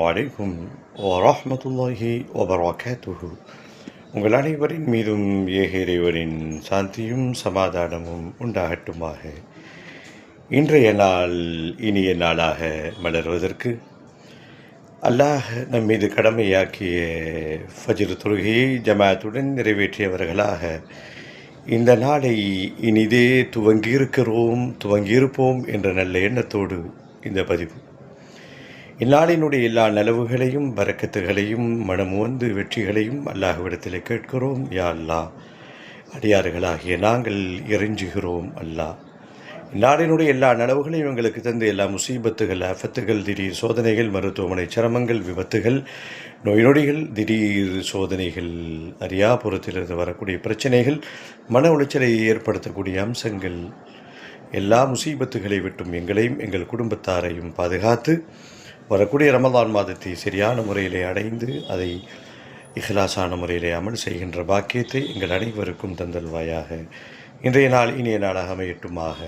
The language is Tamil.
வலைக்கும் வரஹ்மத்துல்லாஹி வபரகாத்துஹு. உங்கள் அனைவரின் மீதும் ஏக இறைவனின் சாந்தியும் சமாதானமும் உண்டாகட்டுமாக. இன்றைய நாள் இனிய நாளாக மலர்வதற்கு அல்லாஹ் நம் மீது கடமையாக்கிய ஃபஜ்ர் தொழுகையை ஜமாத்துடன் நிறைவேற்றியவர்களாக இந்த நாளை இனிதே துவங்கியிருப்போம் என்ற நல்ல எண்ணத்தோடு இந்த பதிவு. இந்நாளினுடைய எல்லா நலவுகளையும் பரக்கத்துகளையும் மனமுவந்து வெற்றிகளையும் அல்லாஹ்விடத்தில் கேட்கிறோம். யா அல்லாஹ், அடியார்களாகிய நாங்கள் இறைஞ்சுகிறோம் அல்லாஹ். இந்நாளினுடைய எல்லா நலவுகளையும் எங்களுக்கு தந்து எல்லா முசீபத்துகள், ஆஃபத்துகள், திடீர் சோதனைகள், மருத்துவமனை சிரமங்கள், விபத்துகள், நோய் நொடிகள், திடீர் சோதனைகள், அறியாபுரத்திலிருந்து வரக்கூடிய பிரச்சனைகள், மன உளைச்சலை ஏற்படுத்தக்கூடிய அம்சங்கள், எல்லா முசீபத்துகளை விட்டும் எங்களையும் எங்கள் குடும்பத்தாரையும் பாதுகாத்து வரக்கூடிய ரமலான் மாதத்தை சரியான முறையிலே அடைந்து அதை இஹ்லாசான முறையிலே அமல் செய்கின்ற பாக்கியத்தை எங்கள் அனைவருக்கும் தந்தல்வாயாக. இன்றைய நாள் இனிய நாளாக அமையட்டுமாக.